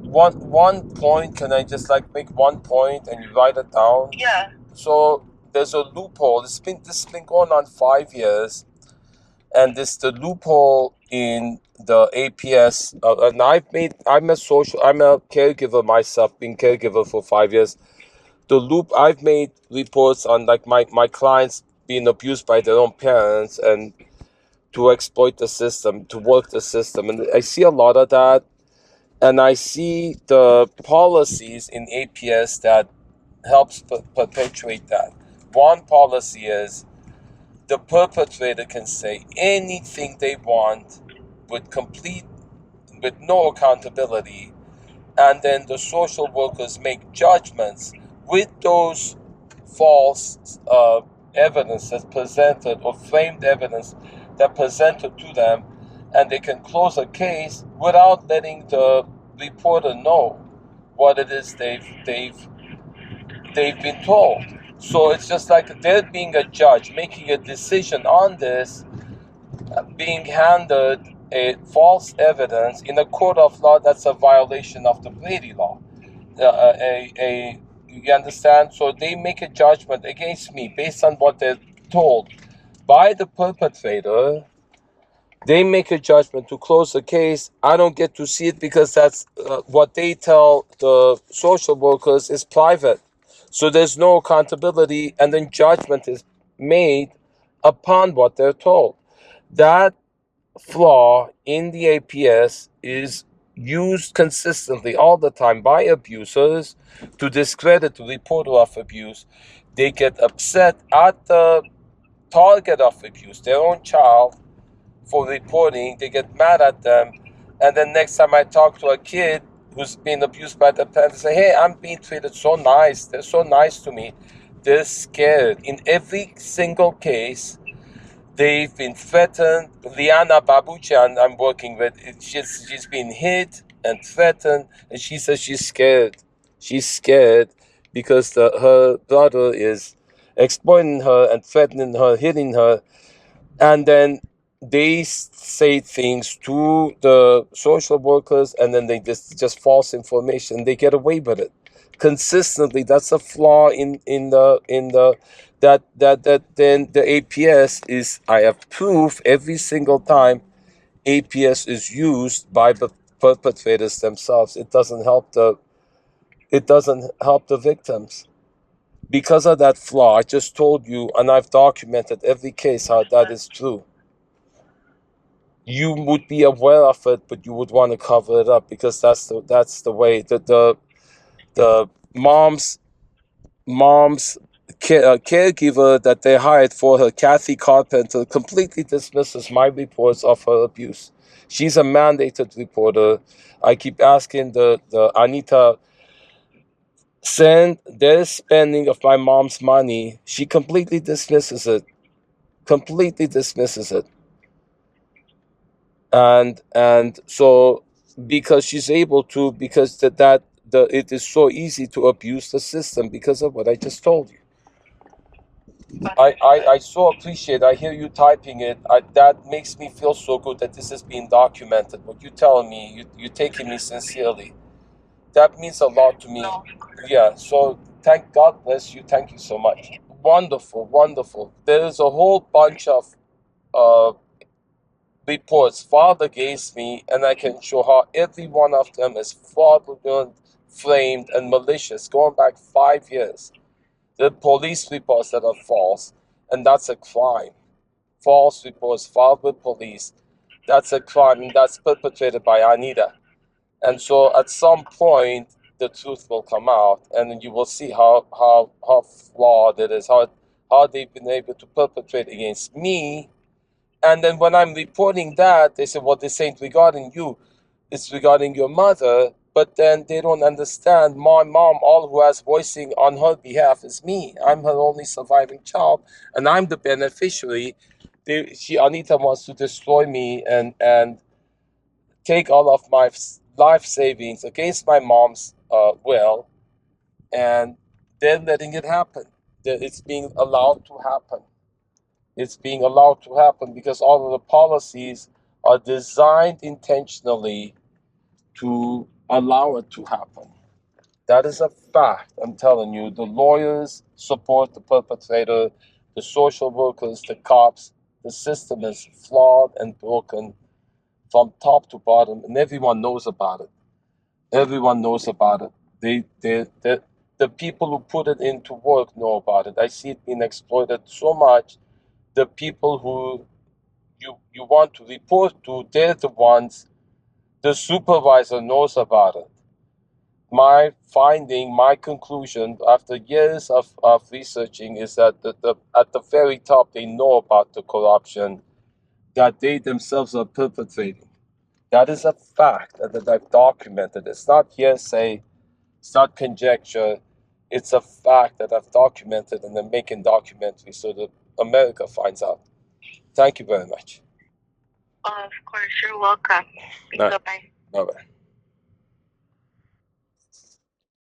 One point, can I just like make one point and you write it down? Yeah. So there's a loophole. This has been going on 5 years, and this the loophole in the APS. And I'm a caregiver myself, been caregiver for 5 years. I've made reports on like my clients being abused by their own parents and to exploit the system, to work the system, and I see a lot of that. And I see the policies in APS that helps perpetuate that. One policy is the perpetrator can say anything they want with no accountability, and then the social workers make judgments with those false evidence that's presented or framed evidence that presented to them, and they can close a case without letting the reporter know what it is they've been told. So it's just like they're being a judge, making a decision on this, being handed a false evidence in a court of law. That's a violation of the Brady law. You understand? So they make a judgment against me based on what they're told by the perpetrator. They make a judgment to close the case. I don't get to see it because that's what they tell the social workers is private. So there's no accountability, and then judgment is made upon what they're told. That flaw in the APS is used consistently all the time by abusers to discredit the reporter of abuse. They get upset at the target of abuse, their own child, for reporting. They get mad at them. And then next time I talk to a kid who's been abused by the parents, say, hey, I'm being treated so nice. They're so nice to me. They're scared. In every single case, they've been threatened. Liana Babuchan, I'm working with, she's been hit and threatened, and she says she's scared. She's scared because her brother is exploiting her and threatening her, hitting her, and then they say things to the social workers, and then they just false information. They get away with it consistently. That's a flaw in the that then the APS is, I have proof every single time APS is used by the perpetrators themselves. It doesn't help the victims because of that flaw. I just told you, and I've documented every case how that is true. You would be aware of it, but you would want to cover it up because that's the way that the mom's caregiver that they hired for her, Kathy Carpenter, completely dismisses my reports of her abuse. She's a mandated reporter. I keep asking the Anita, send their spending of my mom's money. She completely dismisses it. Completely dismisses it. And so because she's able to, because it is so easy to abuse the system because of what I just told you. I so appreciate. I hear you typing it. That makes me feel so good that this is being documented. What you telling me, you're taking me sincerely. That means a lot to me. No. Yeah. So thank God bless you. Thank you so much. Wonderful, wonderful. There is a whole bunch of uh, reports filed against me, and I can show how every one of them is fraudulent, framed, and malicious, going back 5 years. The police reports that are false, and that's a crime. False reports filed with police, that's a crime, and that's perpetrated by Anita. And so at some point, the truth will come out, and then you will see how flawed it is, how they've been able to perpetrate against me. And then when I'm reporting that, they say, well, this ain't regarding you, it's regarding your mother. But then they don't understand my mom, all who has voicing on her behalf is me. I'm her only surviving child, and I'm the beneficiary. Anita wants to destroy me and take all of my life savings against my mom's will, and they're letting it happen. It's being allowed to happen. It's being allowed to happen because all of the policies are designed intentionally to allow it to happen. That is a fact. I'm telling you, the lawyers support the perpetrator, the social workers, the cops. The system is flawed and broken from top to bottom, and everyone knows about it. Everyone knows about it. The people who put it into work know about it. I see it being exploited so much. The people who you want to report to, they're the ones. The supervisor knows about it. My finding, my conclusion after years of researching is that at the very top, they know about the corruption that they themselves are perpetrating. That is a fact that I've documented. It's not hearsay, it's not conjecture. It's a fact that I've documented and I'm making documentaries so that America finds out. Thank you very much. Of course, you're welcome. Bye. Bye-bye. Bye-bye.